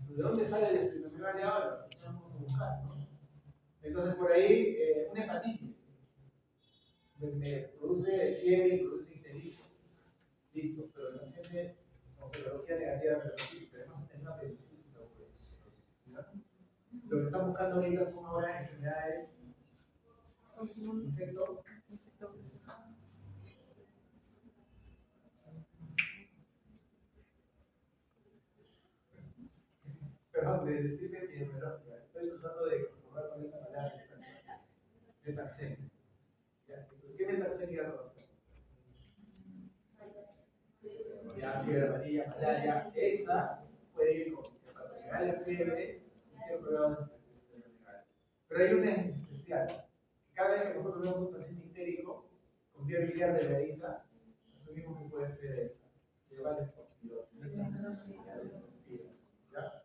¿De dónde sale la esplenomegalia ahora? Vamos a buscar, ¿no? Entonces, por ahí, una hepatitis. me produce fiebre, produce ictericia. Listo, pero el paciente con serología negativa de apendicitis, además tiene una apendicitis aguda. ¿Ya? Lo que están buscando ahorita son ahora enfermedades infecto. Perdón, de decirme epidemiológica. Estoy tratando de comprobar con esa palabra exacta. Metaxemia. ¿Qué metaxemia va a hacer? Ya, fiebre amarilla, malaria, esa puede ir con hepatomegalia, fiebre y cierto grado de enfermedad. Pero hay una en especial. Cada vez que nosotros vemos un paciente histérico con fiebre delgadita, asumimos que puede ser esta. Se llama leptospirosis. ¿Ya?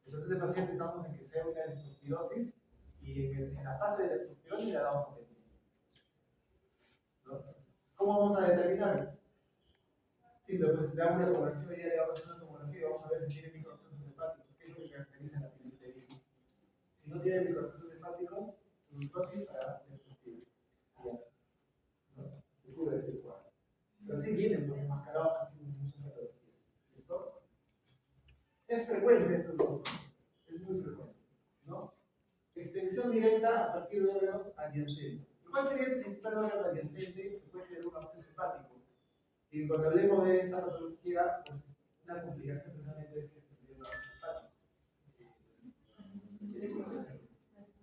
Entonces, el paciente estamos en que sea una leptospirosis y en la fase de leptospirosis le damos apendicitis. ¿No? ¿Cómo vamos a determinarlo? Simple, pues le damos la tomografía y ya le vamos a hacer una tomografía y vamos a ver si tiene microprocesos hepáticos, que es lo que caracteriza la pielitis. Si no tiene microprocesos hepáticos, su hipótesis para leptospirosis. Ya. ¿No? Se cubre ese cuadro. Pero sí vienen pues enmascarados casi muchas patologías. ¿Listo? Es frecuente estas dos cosas. Es muy frecuente. ¿No? Extensión directa a partir de órganos adyacentes. ¿Cuál sería el principal órgano adyacente que puede tener un absceso hepático? Y cuando hablemos de esta patología, pues una complicación precisamente es que se tiene un absceso hepático.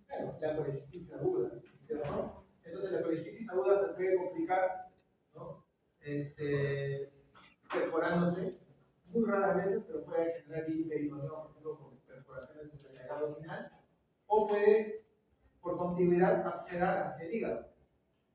Claro, la colestitis aguda, ¿cierto? Entonces la colestitis aguda se puede complicar, ¿no? Perforándose, muy raras veces, pero puede generar peritoneum, por ejemplo, con perforaciones desde el canal abdominal, o puede, por contigüidad, abscedar hacia el hígado.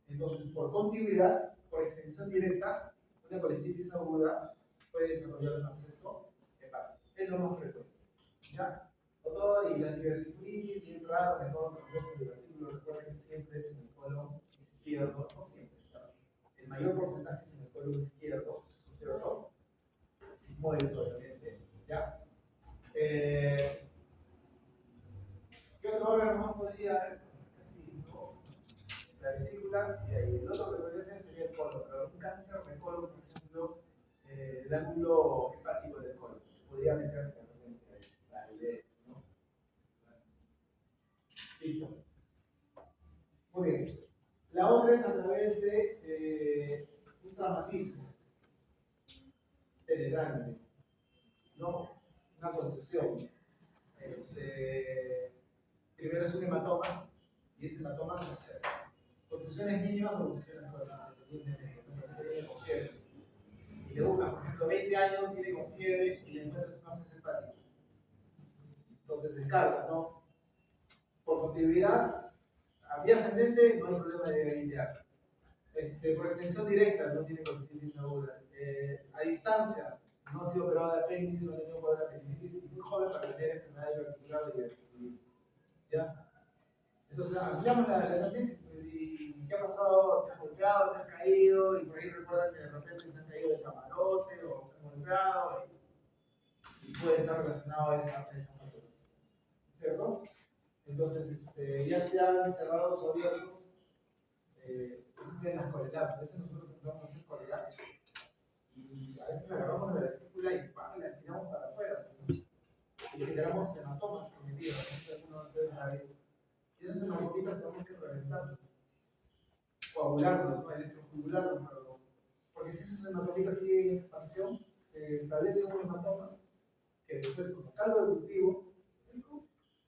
Entonces, por contigüidad, por extensión directa, una colestitis aguda puede desarrollar un absceso hepático. Es lo más frecuente. ¿Ya? Doctor, y la diverticulitis, bien raro, mejor congreso de divertículo, recuerden que siempre es en el colon izquierdo, no siempre, claro. El mayor porcentaje es en el colon izquierdo, ¿cierto? Sigmoides, obviamente. ¿Ya? ¿Qué otro órgano más podría haber? Pues casi no. La vesícula, y ahí el otro que podría ser sería el colon, pero un cáncer de colon, por ejemplo, el ángulo hepático del colon, podría meterse realmente ahí, la idea, ¿no? Listo. Muy bien. La otra es a través de un traumatismo penetrante, ¿no? Una contusión. Primero es un hematoma y ese hematoma se observa. Contusiones mínimas o contusiones fuertes, dependiendo con fiebre. Y le buscas, por ejemplo, 20 años, viene con fiebre y le encuentras un absceso hepático. Entonces descargas, ¿no? Por continuidad, a vía ascendente no hay problema de limpiar. Por extensión directa no tiene colestitis aguda. A distancia, no ha sido operado de apéndice, no ha tenido cuadro de apendicitis y muy joven para tener enfermedades articulares y diverticulitis. ¿Ya? Entonces, ampliamos la noticia y ¿qué ha pasado? ¿Te has golpeado? ¿Te has caído? Y por ahí recuerdan que de repente se han caído del camarote o se han golpeado y puede estar relacionado a esa patología. ¿Cierto? Entonces, ya sean cerrados o abiertos, cumplen las correlatas. A veces nosotros entramos a hacer correlatas y a veces agarramos de la vesícula y ¡pam! La estiramos para afuera. Y generamos hematomas en el hígado. No sé si alguno de ustedes la ha visto. Y esos hematomitas tenemos que reventarlos, coagularlos, ¿no? Electrojugularlos, perdón. Porque si esos hematomitas siguen en expansión, se establece un hematoma que después, como caldo de cultivo,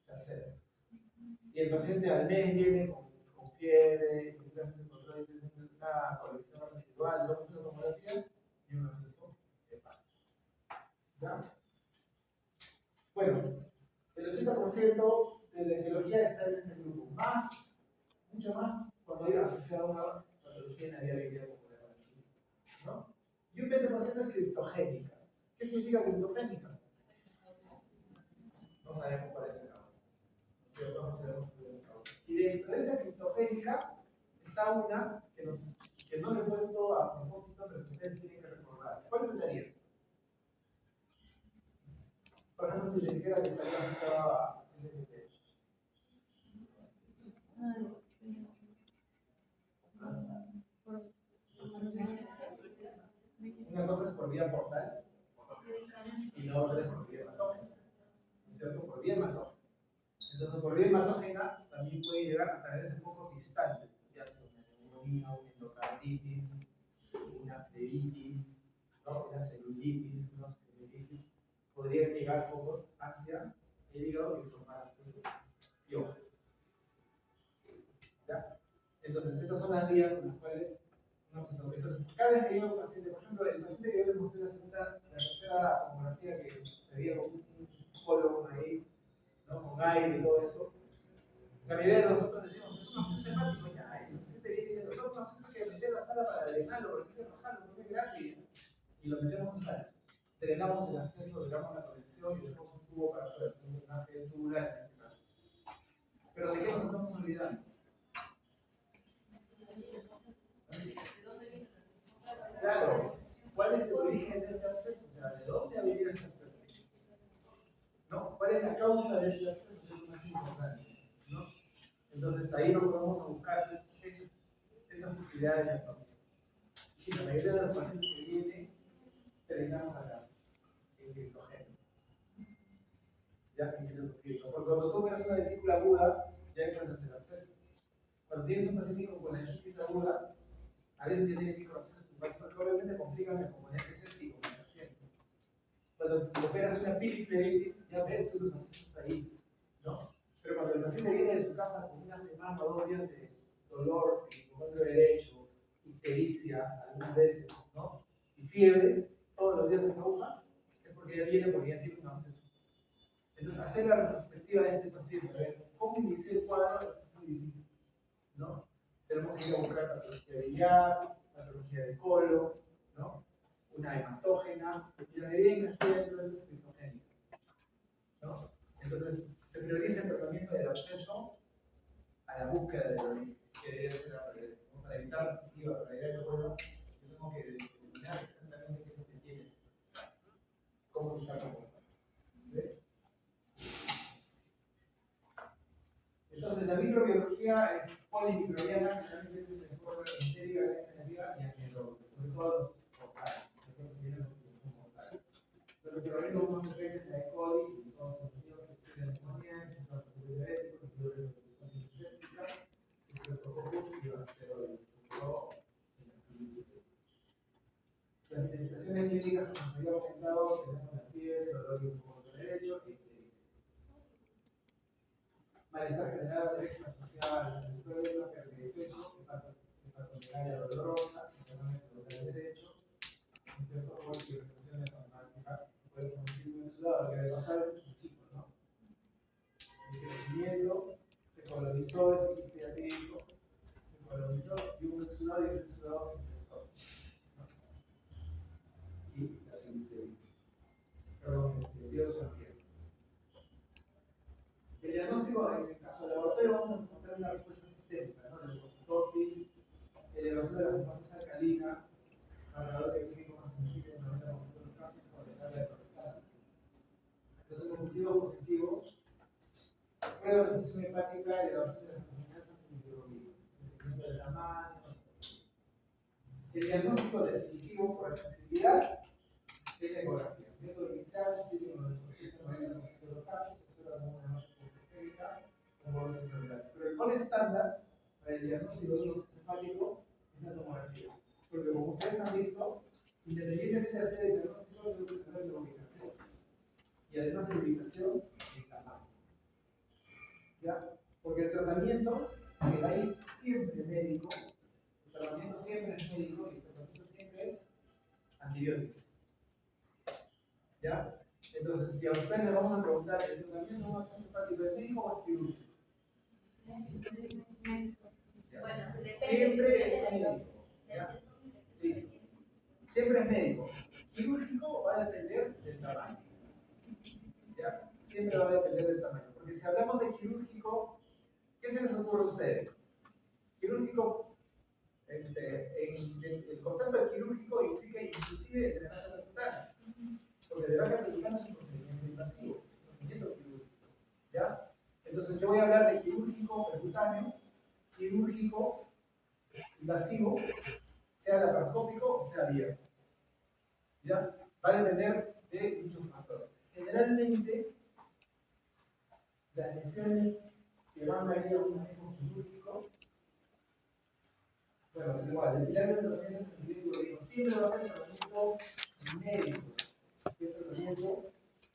se accede. Y el paciente al mes viene con fiebre, y le haces el control y dice una colección residual, vamos a hacer una tomografía y un absceso hepático. ¿Ya? Bueno, el 80% de la etiología está en este grupo, mucho más, cuando hay asociado a una patología en la diabetes popular, ¿no? Y un 20% es criptogénica. ¿Qué significa criptogénica? No sabemos cuál es la causa. ¿No es cierto? No sabemos cuál es la causa. Y dentro de esa criptogénica está una que no le he puesto a propósito, pero que ustedes tienen que recordar. ¿Cuál pensaría? Por ejemplo, si le dijera que estaría asociada a CNPT. Una cosa es por vía portal y la otra es por vía hematógena, ¿no es cierto? Por vía hematógena. Entonces, por vía hematógena también puede llegar a través de pocos instantes, ya sea una neumonía, una endocarditis, una flebitis, ¿no? Una celulitis, una osteomielitis, podrían llegar focos hacia el hígado y formar abscesos y ojos. ¿Ya? Entonces, estas son las vías con las cuales un absceso. Entonces, cada vez que yo veo un paciente, por ejemplo, el paciente que yo le mostré la tercera tomografía que se veía con un colon ahí, ¿no? Con aire y todo eso, la mayoría de nosotros decimos, es un absceso hepático, ya, y el paciente viene y dice, doctor, un absceso que meter en la sala para drenarlo, porque hay que rajarlo, porque es gratis, y lo metemos en sala. Drenamos el acceso, drenamos la conexión y dejamos un tubo para afuera, un drenaje tubular en este caso. Pero ¿de qué nos estamos olvidando? Claro, ¿cuál es el origen de este absceso? O sea, ¿de dónde ha venido este absceso? ¿No? ¿Cuál es la causa de este absceso? Es lo más importante, ¿no? Entonces ahí nos podemos a buscar estas posibilidades de diagnóstico. Y la mayoría de los pacientes que vienen, terminamos acá, en criptogénero. Ya, en criptogénero. Porque cuando tú ves una vesícula aguda, ya encuentras el absceso. Cuando tienes un paciente con colectritis aguda, a veces tiene microabscesos, porque obviamente complican el componente séptico del paciente. Cuando operas una piliferitis, ya ves tú los abscesos ahí, ¿no? Pero cuando el paciente viene de su casa con una semana o 2 días de dolor en el comando derecho, ictericia, algunas veces, ¿no? Y fiebre, todos los días en aguja, es porque ya viene porque ya tiene un absceso. Entonces, hacer la retrospectiva de este paciente, a ver cómo inició el cuadro, es muy difícil, ¿no? Tenemos que ir a buscar patología biliar, patología de colon, ¿no? Una hematógena, y la mayoría de investigaciones criptogénicas, ¿no? Entonces, se prioriza el tratamiento del acceso a la búsqueda del origen, que debe ser la prioridad, ¿no? Para evitar la sentiva, para evitar el colon, yo tengo que determinar exactamente qué es lo que tiene, cómo se está comportando. ¿Ves? Entonces, la microbiología es polimicrobiana, que también tiene un enfoque entérica, generativa y anaeróbica, sobre todo los portales, los que son portales. Los microorganismos más frecuentes de la E. coli, y todos los niños que tienen neumonía, esos son los diabéticos, los diabéticos séptica, los streptococcus y los asteroides, sobre todo en las clínicas. Las manifestaciones clínicas, como se había comentado, tenemos la fiebre, dolor de un poco derecho y ictericia. Malestar general, anorexia asociada al problema, pérdida de peso, hepatomegalia dolorosa, enfermedad del derecho, ¿no es cierto? O hipertensión hepática, puede producir un exudado, que debe pasar en chicos, ¿no? El crecimiento se colonizó ese quiste diabético, se colonizó y hubo un exudado y ese exudado se infectó, ¿no? Y la celulitis. Perdón, dio su piel. El diagnóstico, en el caso del laboratorio, vamos a encontrar una respuesta sistémica, ¿no? Leucocitosis, elevación de la componente alcalina, marcador bioquímico más sensible en el 90% de los casos, cuando se habla de prostasis. Entonces, los cultivos positivos, prueba de función hepática, elevación de las contaminantes en microbiología, dependiendo del tamaño. El diagnóstico definitivo por accesibilidad es la ecografía. Método inicial se sirve en el 90% de los casos, se observa como una masa hepática, como base celular. Pero el gol estándar para el diagnóstico de un absceso hepático es la tomografía. Porque como ustedes han visto, independientemente de hacer el diagnóstico, tengo que saber la ubicación. Y además de la ubicación, el tamaño. ¿Ya? Porque el tratamiento, que hay siempre médico, el tratamiento siempre es médico y el tratamiento siempre es antibióticos. ¿Ya? Entonces, si a ustedes les vamos a preguntar, ¿el tratamiento de un absceso hepático es médico o es quirúrgico? Siempre es médico. ¿Ya? Listo. Siempre es médico. Quirúrgico va a depender del tamaño. ¿Ya? Siempre va a depender del tamaño. Porque si hablamos de quirúrgico, ¿qué se les ocurre a ustedes? Quirúrgico, el concepto de quirúrgico implica inclusive el drenaje percutáneo. Porque el drenaje percutáneo es un procedimiento invasivo, un procedimiento quirúrgico. ¿Ya? Entonces yo voy a hablar de quirúrgico percutáneo, quirúrgico invasivo, sea laparoscópico o sea abierto. ¿Ya? Va a depender de muchos factores. Generalmente, las lesiones que van a ir a un manejo quirúrgico, bueno, igual, el pilar de tratamiento es el médico, siempre va a ser el tratamiento médico. ¿Qué tratamiento?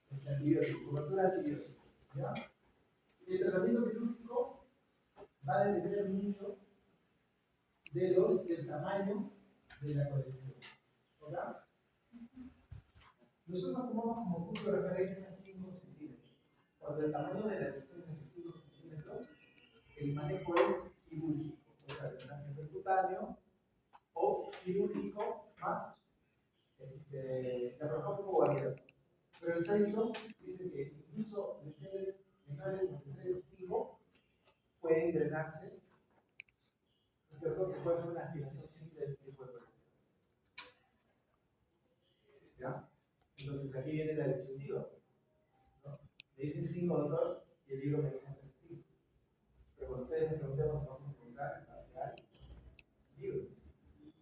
Es antibiótico, cobertura antibiótica. ¿Ya? El tratamiento quirúrgico va a depender mucho del tamaño de la colección. ¿Verdad? Nosotros tomamos como punto de referencia 5 centímetros. Cuando el tamaño de la lesión es de 5 centímetros, el manejo es quirúrgico, o sea, de drenaje percutáneo o quirúrgico más laparoscópico o abierto. Pero el censo dice que incluso lesiones menores entre 3 y 5 pueden drenarse, ¿no es cierto? Se puede hacer una aspiración simple de este tipo de colección. ¿Ya? Entonces aquí viene la disyuntiva, ¿no? Me dicen 5, doctor, y el libro me dice 3 y 5. Pero cuando ustedes me preguntemos, nos vamos a preguntar hacia el libro.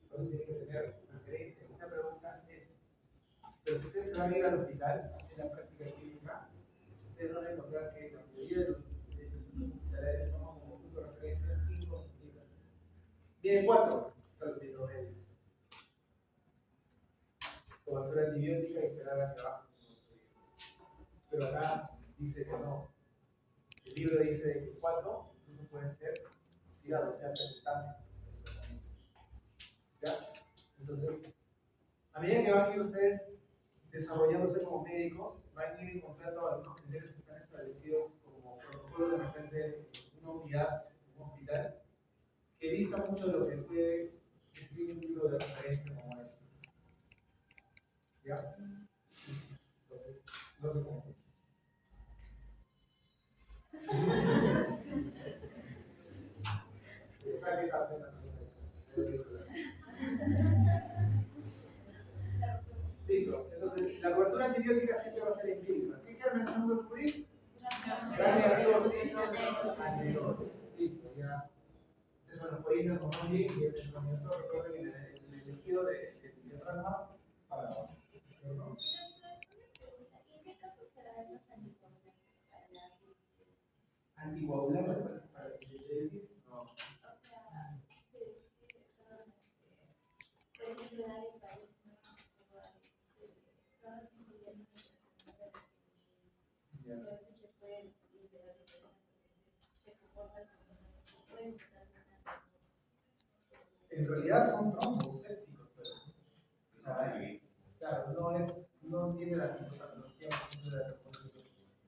Entonces tienen que tener referencia. Una pregunta es, pero si ustedes se van a ir al hospital a hacer la práctica clínica, ustedes van a encontrar que la mayoría de los centros hospitalarios toman como punto de referencia 5 centímetros. Bien, 4, tratamiento médico. Cobertura antibiótica y esperar a que baje. Pero acá dice que no. El libro dice que 4, incluso pueden ser tirados, o sea, percutantes. ¿Ya? Entonces, a medida que van a ir ustedes desarrollándose como médicos, van a ir encontrando algunos criterios que están establecidos como protocolo de repente en una unidad, en un hospital, que dista mucho de lo que puede decir un libro de referencia como este. ¿Ya? Entonces, no sé cómo. ¿Sabes qué pasa? Listo. Entonces, la cobertura antibiótica siempre va a ser empírica. ¿Qué gérmenes no puede cubrir? Gran negativo, sí, antibióticos. Listo, ya. Bueno, por ahí nos tomamos bien y el comienzo recuerden el elegido de diafragma para abajo. ¿No? ¿En qué casos se dan los anticoagulantes para la ¿Anticoagulantes para la diabetes? No. O sea, por ejemplo, dar el país, se puede liberar se comportan como en realidad son trombocépticos, pero o sea, claro, no tiene la fisiopatología de la reconstrucción.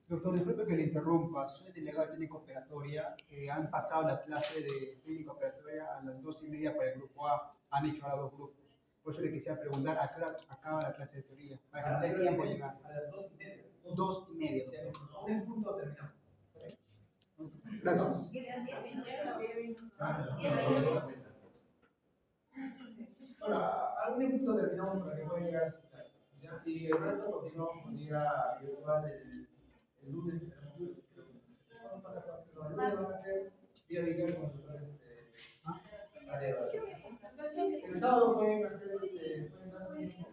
Doctor, disculpe que le interrumpa, soy delegado de técnica operatoria. Han pasado la clase de técnica operatoria a las 2:30 para el grupo A, han hecho ahora 2 grupos. Por eso le quisiera preguntar a qué hora acaba la clase de teoría, para que nos dé tiempo de llegar. A las 2:30. 2:30. A un punto terminamos. Gracias. Bueno, a un punto terminamos para que puedan llegar a su clase. ¿Ya? Y el resto continuamos con día virtual el lunes. El lunes van a ser día virtual con nosotros tareas. El sábado pueden hacer pueden dar su tiempo.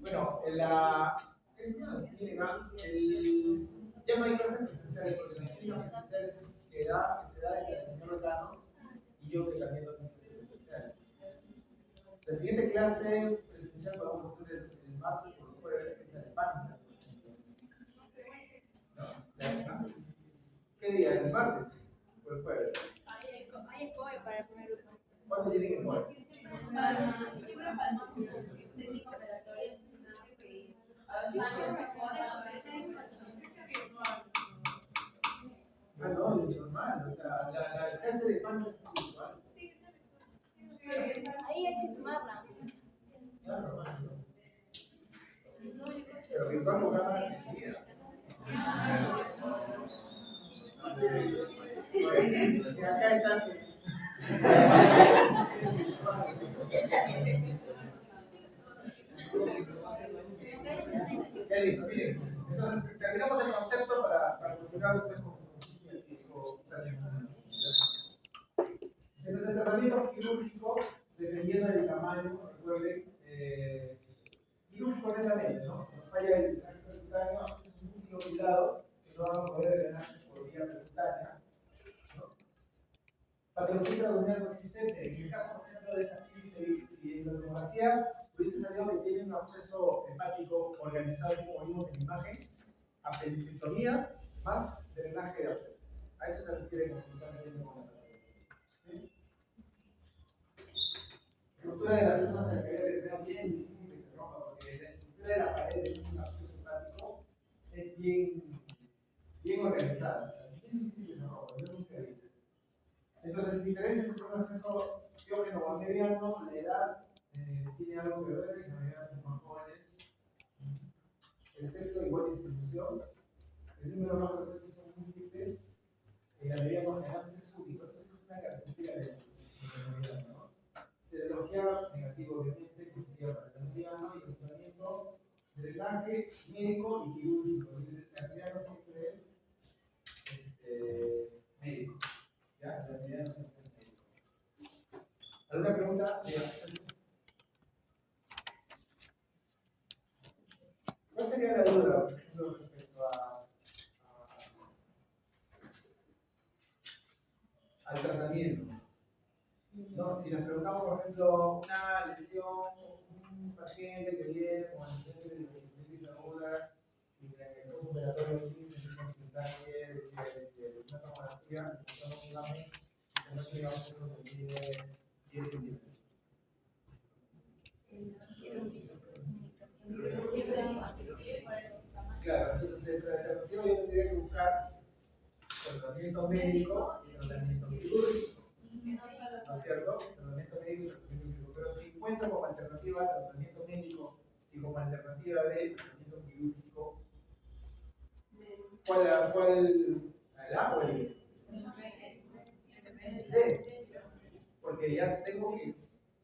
Bueno, ya no hay clases presenciales, porque las clínicas presenciales que se da entre el señor Recano y yo que también doy clases presenciales. La siguiente clase presencial podemos hacer el martes o el jueves, que es la de página. ¿No? ¿Qué día? ¿El martes o el jueves? Hay escoge para el primer grupo. ¿Cuándo tienen el jueves? Ah, no, es normal, o sea, la clase de página es virtual. Ahí hay que tomarla. Claro, pero el cuerpo cámara definida. Si acá está. Ya listo, miren. Entonces, terminamos el concepto para continuar después con entonces, el tratamiento quirúrgico, dependiendo del tamaño, recuerden, quirúrgico netamente, ¿no? Cuando falla el tracto percutáneo, son multilobilados que no van a poder drenarse por vía percutánea, ¿no? Patología abdominal no existente. En el caso, por ejemplo, de esa actividad, si en la tomografía hubiese salido que tiene un absceso hepático organizado, así como vimos en la imagen, apendicectomía más drenaje de absceso. A eso se refiere conjuntamente con la patología. ¿Sí? La estructura del absceso se refiere que es bien difícil que se rompa, porque la estructura de la pared de un absceso hepático es bien organizada. O sea, es bien difícil que se rompa, yo nunca hice. Entonces, diferencias entre un absceso diógeno bacteriano, la edad tiene algo que ver, en realidad los más jóvenes, el sexo igual distribución, el número más frecuente son múltiples, la medida más general es súbito. Eso es una característica de la enfermedad, ¿no? Serología negativo, obviamente, que sería para el mediano, y el tratamiento, drenaje médico y quirúrgico. Y el mediano siempre es médico. ¿Ya? El mediano siempre es médico. ¿Alguna pregunta? ¿Cuál sería la duda, por ejemplo, respecto al tratamiento? No, si nos preguntamos, por ejemplo, una lesión, un paciente que viene con antecedentes de hepatitis aguda y de postoperatorio 15, de una tomografía, necesitamos un examen y se nos llega a un peso que mide 10 centímetros. Claro, entonces de alternativa yo tendría que buscar tratamiento médico y tratamiento quirúrgico. ¿No es cierto? Tratamiento médico y tratamiento quirúrgico. Pero si encuentro como alternativa tratamiento médico y como alternativa de tratamiento quirúrgico, ¿cuál el A o el B? D. Porque ya tengo que,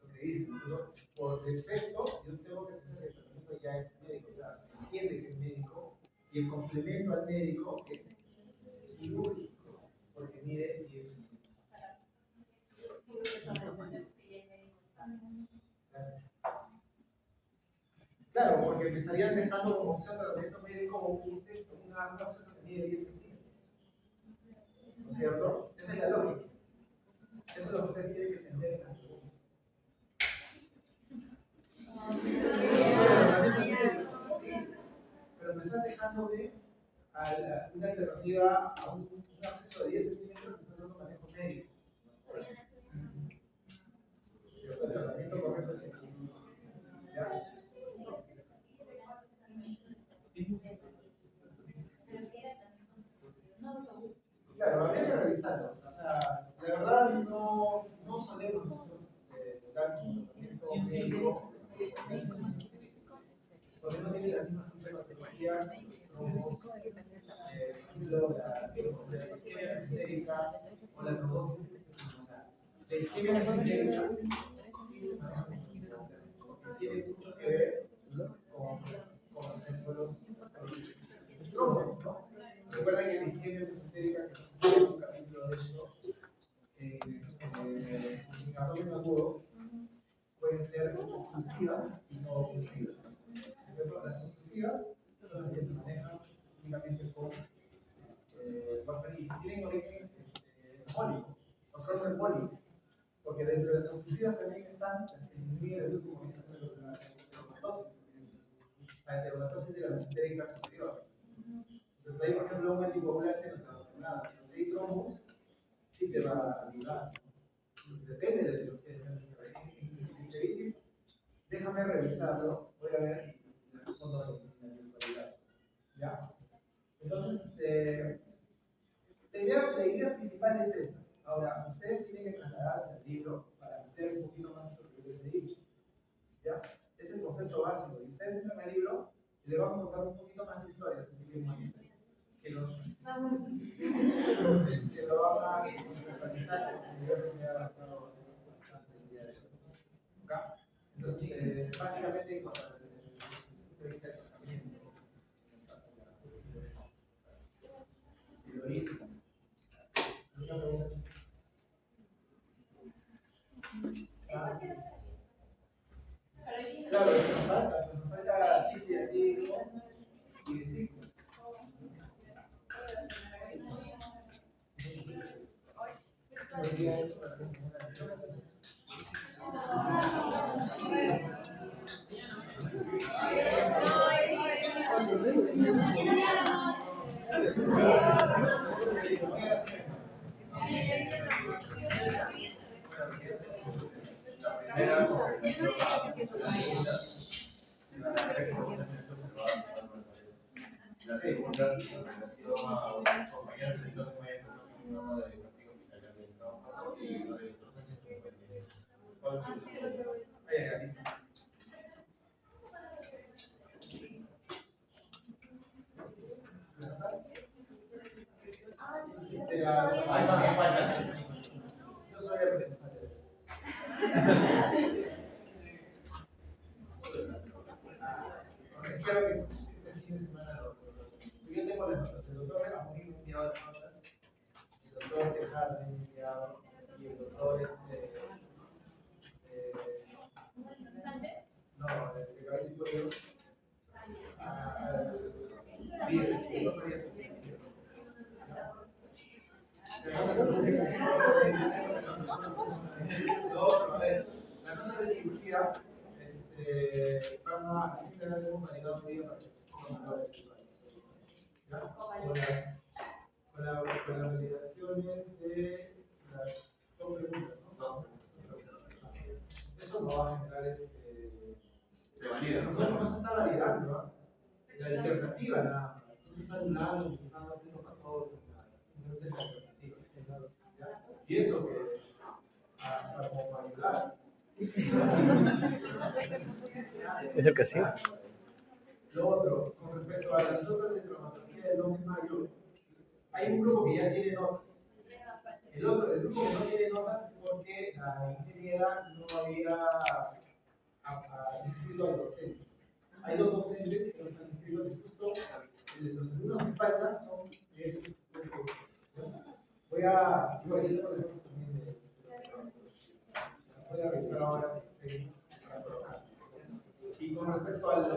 lo que dicen, ¿no? Por defecto, yo tengo que pensar que el tratamiento ya es médico, o sea, se entiende que es médico, y el complemento al médico es quirúrgico, porque mide 10 centímetros. Claro, porque me estarían dejando como opción tratamiento médico o un absceso que mide 10 centímetros. ¿No es cierto? Esa es la lógica. Eso es lo que usted tiene que entender en la pregunta. Sí, pero me estás dejando de una alternativa a un absceso de 10 centímetros que está dando manejo médico. El tratamiento correcto es el quirúrgico. ¿Ya? Claro, habría que revisarlo. O sea, la verdad no solemos nosotros dar como tratamiento médico, porque no tiene la misma patología, la isquemia mesentérica o la trombosis pulmonar. La isquemia mesentérica sí se maneja porque tiene mucho que ver con los émbolos trombos, ¿no? Recuerden que la isquemia mesentérica, que se un capítulo de esto, en abdomen agudo, pueden ser oclusivas y no oclusivas. Las oclusivas son las que se manejan específicamente con warfarin, y si tienen origen embólico o cronoembólico, porque dentro de las oclusivas también están el nivel de último que es la heteromatosis de la mesentérica superior. Entonces ahí, por ejemplo, un anticoagulante no te va a hacer nada, pero si hay trombos, sí te va a ayudar. Depende de lo que es la gingivitis. Déjame revisarlo, voy a ver y le respondo a la virtualidad. ¿Ya? Entonces, la idea principal es esa. Ahora, ustedes tienen que trasladarse al libro para entender un poquito más lo que les he dicho. ¿Ya? Es el concepto básico. Y ustedes entran al libro y le vamos a contar un poquito más de historias, así que imagínate, que lo van a conceptualizar, porque yo que se ha avanzado bastante el día de hoy. ¿Ok? Entonces, básicamente, con el punto de vista del tratamiento, en el caso de la origen. ¿Alguna pregunta? Claro, nos falta diático y vesícula. La segunda relación a compañeros de los médicos y una de castigo hospitalario del trabajo y lo de otros Yo soy el responsable de eso. Espero que este fin de semana yo tengo las notas. El doctor Amorín me ha enviado las notas. El doctor Tejada me ha enviado. Y el doctor no, el de cabeza y cuello. Díaz, el doctor Díaz. A ver, las notas de cirugía, vamos a decir que hemos validado un día para que se pongan las visuales. ¿Ya? Con las validaciones de las dos preguntas, ¿no? Eso no va a generar se valida, no se está validando, ¿no? La alternativa nada más. No se está anulando, ni está haciendo para todo, simplemente es la alternativa. ¿Ya? Y eso que como para ayudar. Es el que sí. Lo otro, con respecto a las notas de traumatología del 2 de mayo, hay un grupo que ya tiene notas. El grupo que no tiene notas es porque la ingeniera no había inscrito al docente. Hay dos docentes que no están inscritos y justo los alumnos que faltan son esos docentes. Voy a también voy a revisar ahora y con respecto al